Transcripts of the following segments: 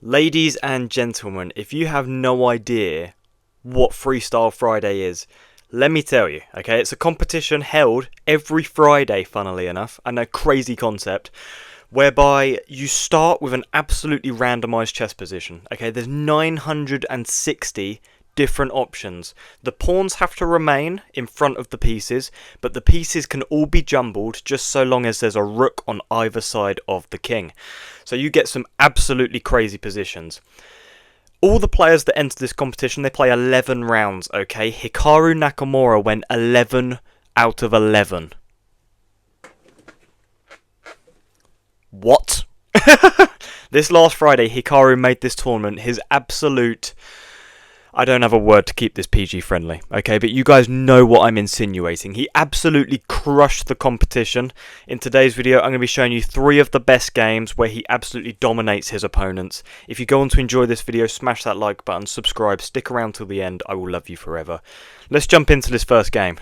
Ladies and gentlemen, if you have no idea what Freestyle Friday is, let me tell you, okay? It's a competition held every Friday, funnily enough, and a crazy concept, whereby you start with an absolutely randomized chess position, okay? There's 960 different options. The pawns have to remain in front of the pieces, but the pieces can all be jumbled just so long as there's a rook on either side of the king. So you get some absolutely crazy positions. All the players that enter this competition, they play 11 rounds, okay? Hikaru Nakamura went 11 out of 11. What? This last Friday, Hikaru made this tournament his absolute... I don't have a word to keep this PG friendly, okay, but you guys know what I'm insinuating. He absolutely crushed the competition. In today's video, I'm going to be showing you 3 of the best games where he absolutely dominates his opponents. If you go on to enjoy this video, smash that like button, subscribe, stick around till the end. I will love you forever. Let's jump into this first game.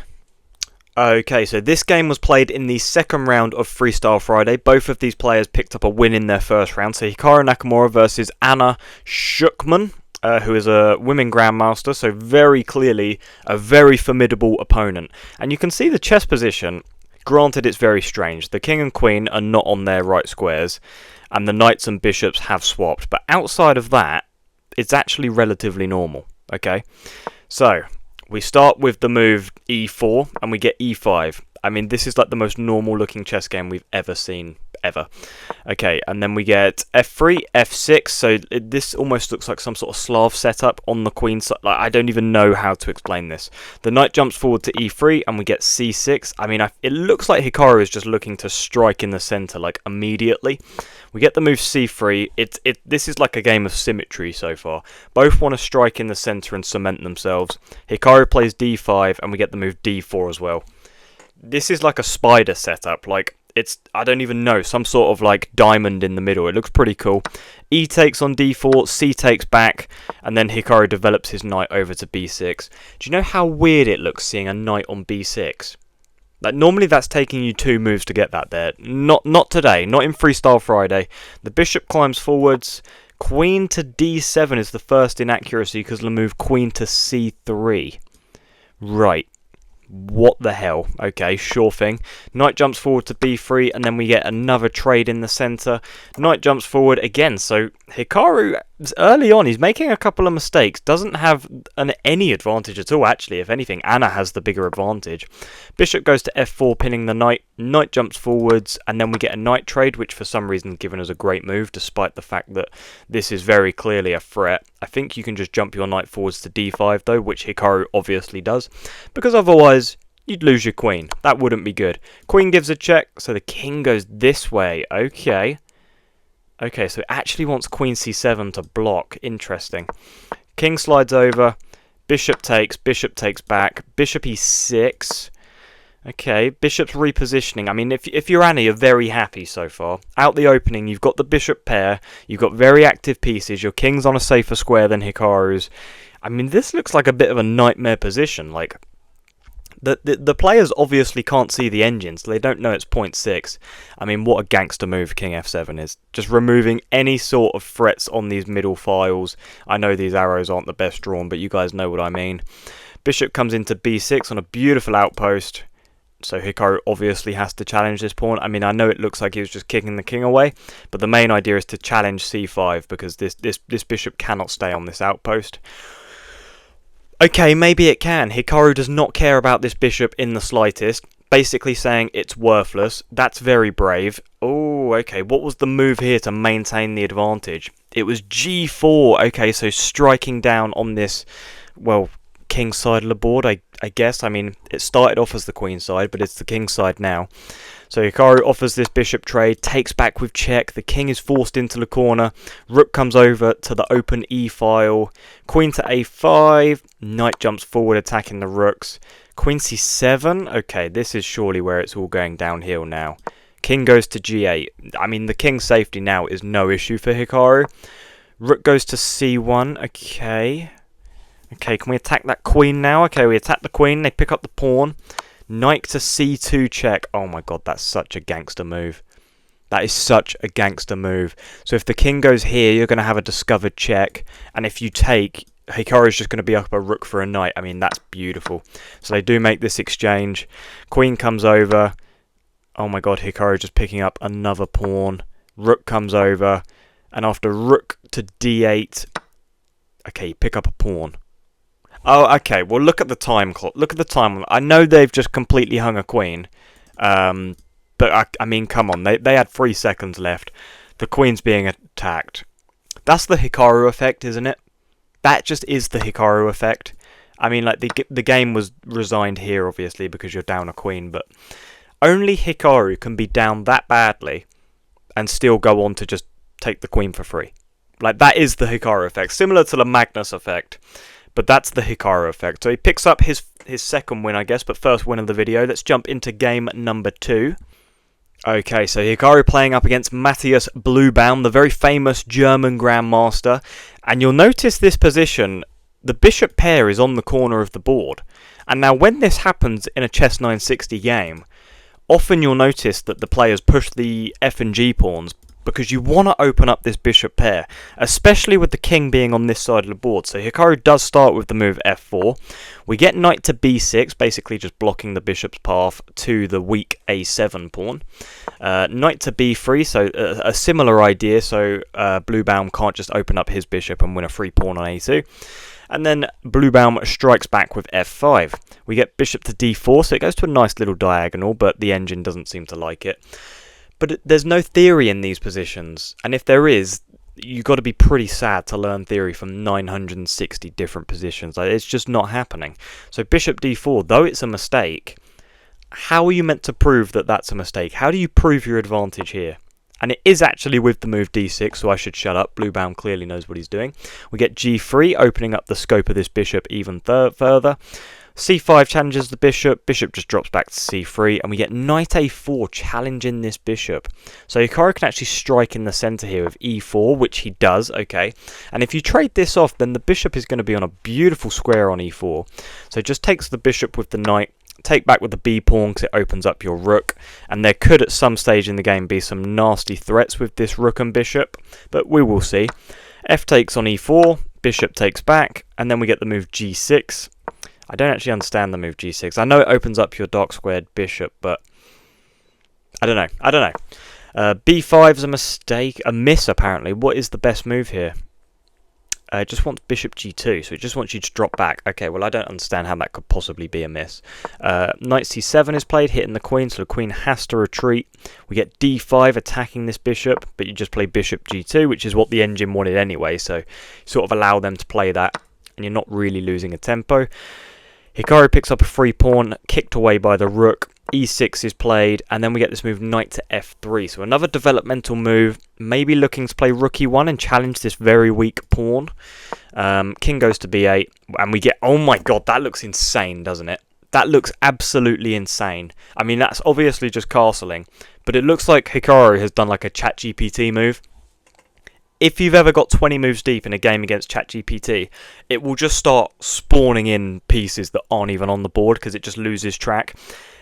Okay, so this game was played in the second round of Freestyle Friday. Both of these players picked up a win in their first round. So Hikaru Nakamura versus Anna Shookman. Who is a women grandmaster, so very clearly a very formidable opponent. And you can see the chess position. Granted, it's very strange. The king and queen are not on their right squares, and the knights and bishops have swapped. But outside of that, it's actually relatively normal. Okay, so we start with the move e4, and we get e5. I mean, this is like the most normal looking chess game we've ever seen, ever. Okay, and then we get f3, f6, so this almost looks like some sort of Slav setup on the queen side. Like, I don't even know how to explain this. The knight jumps forward to e3, and we get c6. I mean, it looks like Hikaru is just looking to strike in the center, like, immediately. We get the move c3. This is like a game of symmetry so far. Both want to strike in the center and cement themselves. Hikaru plays d5, and we get the move d4 as well. This is like a spider setup, like, I don't even know, some sort of like diamond in the middle. It looks pretty cool. E takes on d4, c takes back, and then Hikaru develops his knight over to b6. Do you know how weird it looks seeing a knight on b6? Like, normally that's taking you 2 moves to get that there. Not today, not in Freestyle Friday. The bishop climbs forwards. Queen to d7 is the first inaccuracy because of the move queen to c3. Right. What the hell? Okay, sure thing. Knight jumps forward to b3, and then we get another trade in the center. Knight jumps forward again. So Hikaru, early on, he's making a couple of mistakes. Doesn't have any advantage at all, actually. If anything, Anna has the bigger advantage. Bishop goes to f4, pinning the knight. Knight jumps forwards, and then we get a knight trade, which for some reason is given as a great move, despite the fact that this is very clearly a threat. I think you can just jump your knight forwards to d5, though, which Hikaru obviously does, because otherwise you'd lose your queen. That wouldn't be good. Queen gives a check, so the king goes this way. Okay. Okay, so it actually wants queen c7 to block. Interesting. King slides over. Bishop takes back. Bishop e6. Okay, bishop's repositioning. I mean, if you're Annie, you're very happy so far. Out the opening, you've got the bishop pair. You've got very active pieces. Your king's on a safer square than Hikaru's. I mean, this looks like a bit of a nightmare position. Like, the players obviously can't see the engines. They don't know it's 0.6. I mean, what a gangster move king f7 is. Just removing any sort of threats on these middle files. I know these arrows aren't the best drawn, but you guys know what I mean. Bishop comes into b6 on a beautiful outpost. So Hikaru obviously has to challenge this pawn. I mean, I know it looks like he was just kicking the king away, but the main idea is to challenge c5 because this bishop cannot stay on this outpost. Okay, maybe it can. Hikaru does not care about this bishop in the slightest, basically saying it's worthless. That's very brave. Oh, okay, what was the move here to maintain the advantage? It was g4. Okay, so striking down on this, well, king side of the board, I guess. I mean, it started off as the queen side, but it's the king side now. So Hikaru offers this bishop trade, takes back with check. The king is forced into the corner. Rook comes over to the open e file. Queen to a5. Knight jumps forward, attacking the rooks. Queen c7. Okay, this is surely where it's all going downhill now. King goes to g8. I mean, the king's safety now is no issue for Hikaru. Rook goes to c1. Okay. Okay, can we attack that queen now? Okay, we attack the queen. They pick up the pawn. Knight to c2 check. Oh my god, that's such a gangster move. That is such a gangster move. So if the king goes here, you're going to have a discovered check. And if you take, Hikaru's just going to be up a rook for a knight. I mean, that's beautiful. So they do make this exchange. Queen comes over. Oh my god, Hikaru just picking up another pawn. Rook comes over. And after rook to d8... Okay, pick up a pawn. Oh, okay. Well, look at the time clock. Look at the time. I know they've just completely hung a queen. But, I mean, come on. They had 3 seconds left. The queen's being attacked. That's the Hikaru effect, isn't it? That just is the Hikaru effect. I mean, like, the game was resigned here, obviously, because you're down a queen. But only Hikaru can be down that badly and still go on to just take the queen for free. Like, that is the Hikaru effect. Similar to the Magnus effect. But that's the Hikaru effect. So he picks up his second win, I guess, but first win of the video. Let's jump into game number 2. Okay, so Hikaru playing up against Matthias Bluebaum, the very famous German grandmaster. And you'll notice this position, the bishop pair is on the corner of the board. And now when this happens in a chess 960 game, often you'll notice that the players push the F and G pawns because you want to open up this bishop pair, especially with the king being on this side of the board. So Hikaru does start with the move f4. We get knight to b6, basically just blocking the bishop's path to the weak a7 pawn. Knight to b3, so a similar idea, so Bluebaum can't just open up his bishop and win a free pawn on a2. And then Bluebaum strikes back with f5. We get bishop to d4, so it goes to a nice little diagonal, but the engine doesn't seem to like it. But there's no theory in these positions, and if there is, you've got to be pretty sad to learn theory from 960 different positions. Like, it's just not happening. So bishop d4, though it's a mistake, how are you meant to prove that that's a mistake? How do you prove your advantage here? And it is actually with the move d6, so I should shut up. Bluebaum clearly knows what he's doing. We get g3, opening up the scope of this bishop even further. c5 challenges the bishop. Bishop just drops back to c3, and we get knight a4 challenging this bishop. So Hikaru can actually strike in the centre here with e4, which he does, okay. And if you trade this off, then the bishop is going to be on a beautiful square on e4. So it just takes the bishop with the knight, take back with the b pawn because it opens up your rook, and there could at some stage in the game be some nasty threats with this rook and bishop, but we will see. F takes on e4, bishop takes back, and then we get the move g6. I don't actually understand the move g6. I know it opens up your dark squared bishop, but I don't know. b5 is a mistake, a miss apparently. What is the best move here? It just wants bishop g2, so it just wants you to drop back. Okay, well, I don't understand how that could possibly be a miss. Knight c7 is played, hitting the queen, so the queen has to retreat. We get d5 attacking this bishop, but you just play bishop g2, which is what the engine wanted anyway, so you sort of allow them to play that, and you're not really losing a tempo. Hikaru picks up a free pawn, kicked away by the rook. e6 is played, and then we get this move knight to f3. So another developmental move, maybe looking to play rook e1 and challenge this very weak pawn. King goes to b8, and we get... Oh my god, that looks insane, doesn't it? That looks absolutely insane. I mean, that's obviously just castling, but it looks like Hikaru has done like a ChatGPT move. If you've ever got 20 moves deep in a game against ChatGPT, it will just start spawning in pieces that aren't even on the board because it just loses track.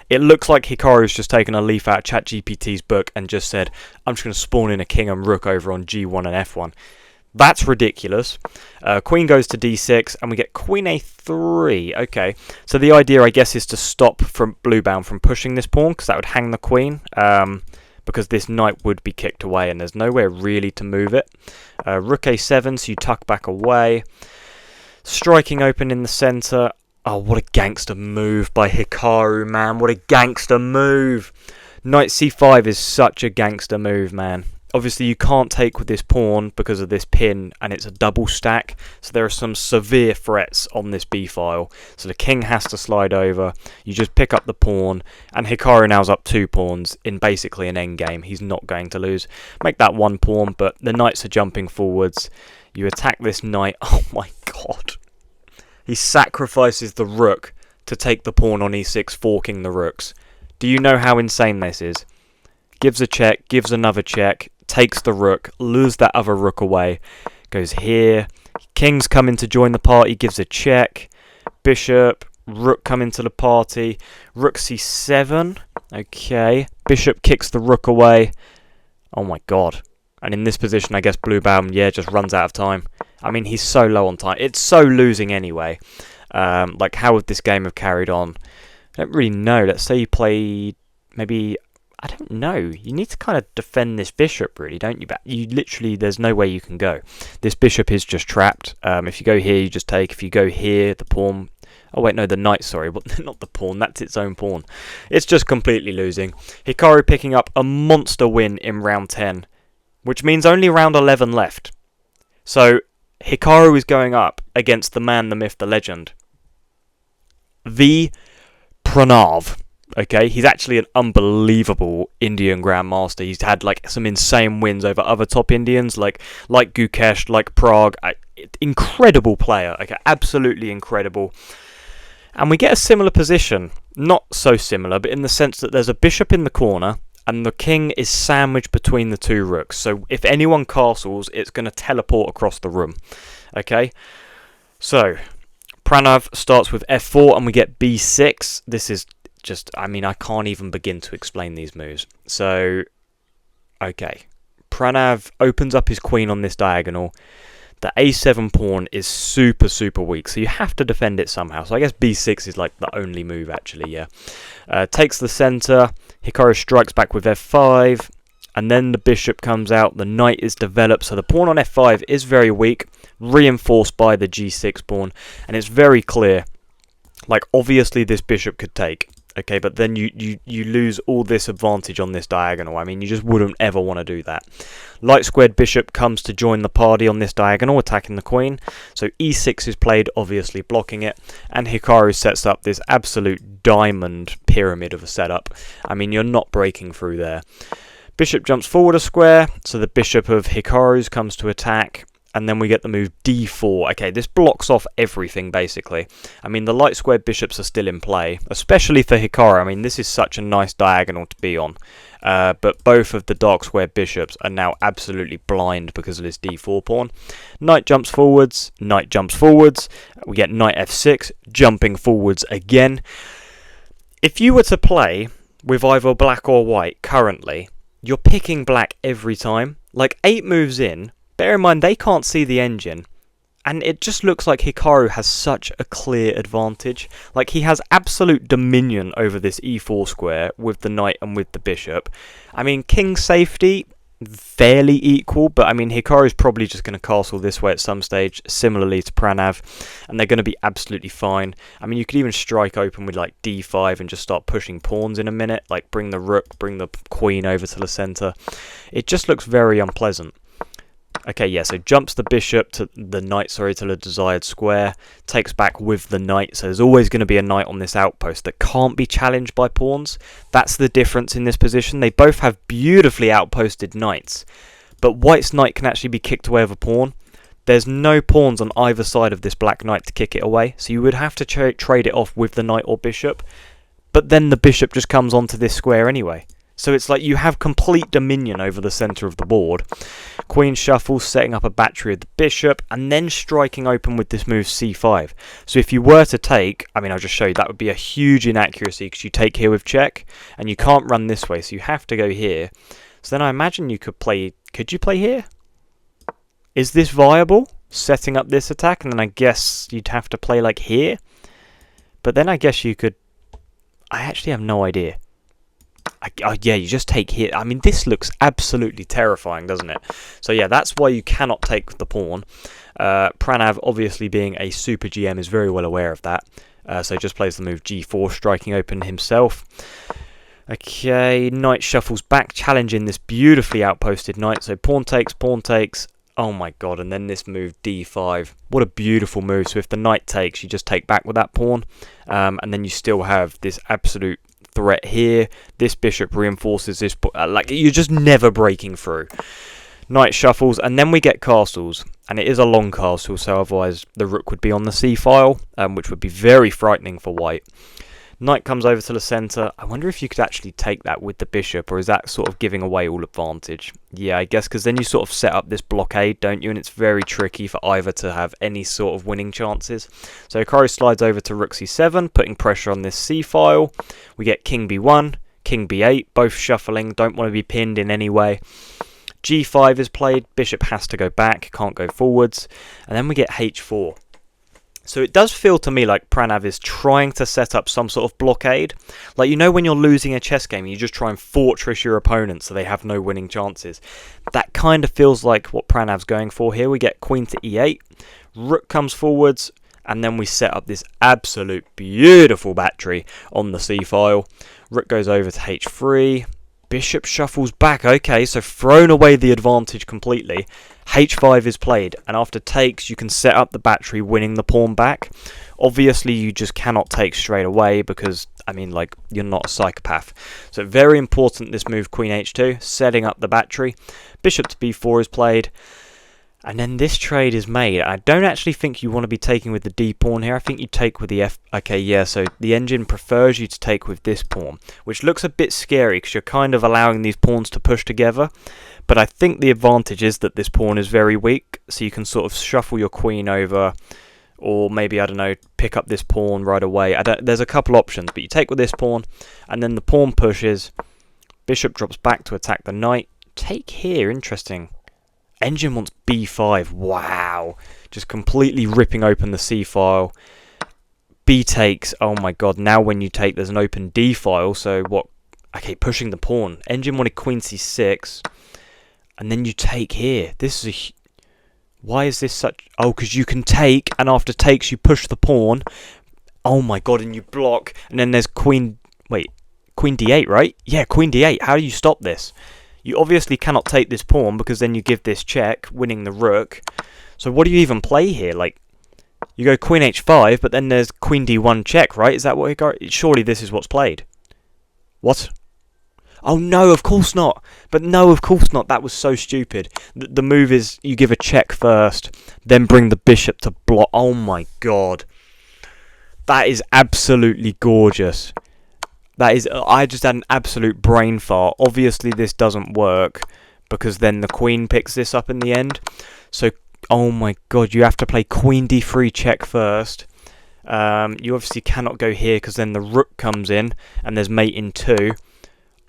It looks like Hikaru's just taken a leaf out of ChatGPT's book and just said, I'm just going to spawn in a king and rook over on g1 and f1. That's ridiculous. Queen goes to d6, and we get queen a3. Okay, so the idea, I guess, is to stop from Bluebaum from pushing this pawn because that would hang the queen. Because this knight would be kicked away and there's nowhere really to move it. Rook a7, so you tuck back away. Striking open in the centre. Oh, what a gangster move by Hikaru, man. What a gangster move. Knight c5 is such a gangster move, man. Obviously, you can't take with this pawn because of this pin, and it's a double stack. So there are some severe threats on this b-file. So the king has to slide over. You just pick up the pawn, and Hikaru now's up 2 pawns in basically an endgame. He's not going to lose. Make that 1 pawn, but the knights are jumping forwards. You attack this knight. Oh my god. He sacrifices the rook to take the pawn on e6, forking the rooks. Do you know how insane this is? Gives a check, gives another check, takes the rook, lures that other rook away, goes here. King's come in to join the party, gives a check. Bishop, rook come into the party. Rook c7, okay. Bishop kicks the rook away. Oh my god. And in this position, I guess Blue Baum, yeah, just runs out of time. I mean, he's so low on time. It's so losing anyway. Like, how would this game have carried on? I don't really know. Let's say you played maybe... I don't know. You need to kind of defend this bishop, really, don't you? But you literally, there's no way you can go. This bishop is just trapped. If you go here, you just take. If you go here, the pawn... Oh, wait, no, the knight, sorry. But not the pawn. That's its own pawn. It's just completely losing. Hikaru picking up a monster win in round 10, which means only round 11 left. So, Hikaru is going up against the man, the myth, the legend. The Pranav. Okay, he's actually an unbelievable Indian grandmaster. He's had like some insane wins over other top Indians, like Gukesh, like Prague. Incredible player. Okay, absolutely incredible. And we get a similar position, not so similar, but in the sense that there's a bishop in the corner and the king is sandwiched between the two rooks. So if anyone castles, it's going to teleport across the room. Okay, so Pranav starts with f4 and we get b6. This is just, I mean, I can't even begin to explain these moves. So, okay, Pranav opens up his queen on this diagonal. The a7 pawn is super, super weak, so you have to defend it somehow. So I guess b6 is like the only move, actually, yeah. Takes the center, Hikaru strikes back with f5, and then the bishop comes out, the knight is developed, so the pawn on f5 is very weak, reinforced by the g6 pawn, and it's very clear, like, obviously this bishop could take. Okay, but then you lose all this advantage on this diagonal. I mean, you just wouldn't ever want to do that. Light squared bishop comes to join the party on this diagonal, attacking the queen. So e6 is played, obviously blocking it. And Hikaru sets up this absolute diamond pyramid of a setup. I mean, you're not breaking through there. Bishop jumps forward a square, so the bishop of Hikaru's comes to attack. And then we get the move d4. Okay, this blocks off everything, basically. I mean, the light squared bishops are still in play, especially for Hikaru. I mean, this is such a nice diagonal to be on. But both of the dark squared bishops are now absolutely blind because of this d4 pawn. Knight jumps forwards, knight jumps forwards. We get knight f6, jumping forwards again. If you were to play with either black or white currently, you're picking black every time. Like, 8 moves in... Bear in mind, they can't see the engine, and it just looks like Hikaru has such a clear advantage. Like, he has absolute dominion over this e4 square with the knight and with the bishop. I mean, king safety, fairly equal, but I mean, Hikaru's probably just going to castle this way at some stage, similarly to Pranav, and they're going to be absolutely fine. I mean, you could even strike open with like d5 and just start pushing pawns in a minute, like bring the rook, bring the queen over to the center. It just looks very unpleasant. Okay, yeah, so jumps the bishop to the knight, to the desired square, takes back with the knight, so there's always going to be a knight on this outpost that can't be challenged by pawns. That's the difference in this position. They both have beautifully outposted knights, but white's knight can actually be kicked away with a pawn. There's no pawns on either side of this black knight to kick it away, so you would have to trade it off with the knight or bishop, but then the bishop just comes onto this square anyway. So it's like you have complete dominion over the centre of the board. Queen shuffles, setting up a battery of the bishop, and then striking open with this move c5. So if you were to take, I mean, I'll just show you, that would be a huge inaccuracy because you take here with check, and you can't run this way, so you have to go here. So then I imagine you could play, could you play here? Is this viable? Setting up this attack, and then I guess you'd have to play like here? But then I guess you could, I actually have no idea. Yeah, you just take here. I mean, this looks absolutely terrifying, doesn't it? So yeah, that's why you cannot take the pawn. Pranav, obviously being a super GM, is very well aware of that. So just plays the move g4, striking open himself. Okay, knight shuffles back, challenging this beautifully outposted knight. So pawn takes, pawn takes. Oh my god, and then this move d5. What a beautiful move. So if the knight takes, you just take back with that pawn. And then you still have this absolute threat here. This bishop reinforces this, like, you're just never breaking through. Knight shuffles, and then we get castles, and it is a long castle, so otherwise the rook would be on the c-file, which would be very frightening for white. Knight comes over to the centre. I wonder if you could actually take that with the bishop, or is that sort of giving away all advantage? Yeah, I guess, because then you sort of set up this blockade, don't you? And it's very tricky for either to have any sort of winning chances. So Hikaru slides over to rook c7, putting pressure on this c-file. We get king b1, king b8, both shuffling, don't want to be pinned in any way. g5 is played, bishop has to go back, can't go forwards, and then we get h4. So it does feel to me like Pranav is trying to set up some sort of blockade. Like, you know when you're losing a chess game, you just try and fortress your opponent so they have no winning chances. That kind of feels like what Pranav's going for here. We get queen to e8, rook comes forwards, and then we set up this absolute beautiful battery on the c-file. Rook goes over to h3, bishop shuffles back. Okay, so thrown away the advantage completely. h5 is played, and after takes you can set up the battery, winning the pawn back. Obviously you just cannot take straight away because, I mean, like, you're not a psychopath. So very important this move, queen h2, setting up the battery. Bishop to b4 is played, and then this trade is made. I don't actually think you want to be taking with the d pawn here. I think you take with the f. Okay, yeah, so the engine prefers you to take with this pawn, which looks a bit scary because you're kind of allowing these pawns to push together. But I think the advantage is that this pawn is very weak, so you can sort of shuffle your queen over, or maybe, I don't know, pick up this pawn right away. There's a couple options, but you take with this pawn, and then the pawn pushes, bishop drops back to attack the knight. Take here, interesting. Engine wants b5, wow. Just completely ripping open the c-file. B takes, oh my god, now when you take there's an open d file, so what? Okay, pushing the pawn. Engine wanted queen c6. And then you take here. This is a... Why is this such... Oh, because you can take, and after takes you push the pawn. Oh my god, and you block. And then there's queen... Wait, queen d8, right? Yeah, queen d8. How do you stop this? You obviously cannot take this pawn, because then you give this check, winning the rook. So what do you even play here? Like, you go queen h5, but then there's queen d1 check, right? Is that what Hikaru... Surely this is what's played. What? Oh no, of course not. But no, of course not. That was so stupid. The move is you give a check first, then bring the bishop to block. Oh my god. That is absolutely gorgeous. That is... I just had an absolute brain fart. Obviously this doesn't work, because then the queen picks this up in the end. So, oh my god, you have to play queen d3 check first. You obviously cannot go here, because then the rook comes in, and there's mate in 2.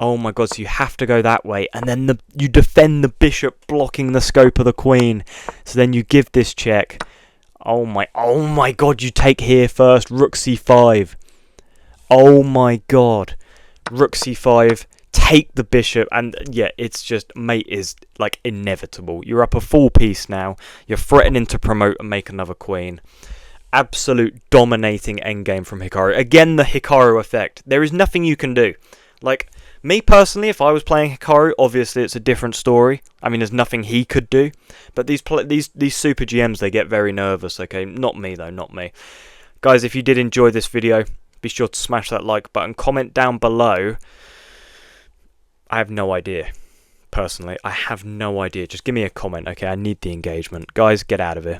Oh my god, so you have to go that way, and then you defend the bishop, blocking the scope of the queen. So then you give this check. Oh my god, you take here first, rook c5. Oh my god. Rook c5, take the bishop, and yeah, it's just, mate is like inevitable. You're up a full piece now, you're threatening to promote and make another queen. Absolute dominating endgame from Hikaru. Again, the Hikaru effect. There is nothing you can do. Like, me personally, if I was playing Hikaru, obviously it's a different story. I mean, there's nothing he could do. But these super GMs, they get very nervous, okay? Not me, though, not me. Guys, if you did enjoy this video, be sure to smash that like button. Comment down below. I have no idea, personally. I have no idea. Just give me a comment, okay? I need the engagement. Guys, get out of here.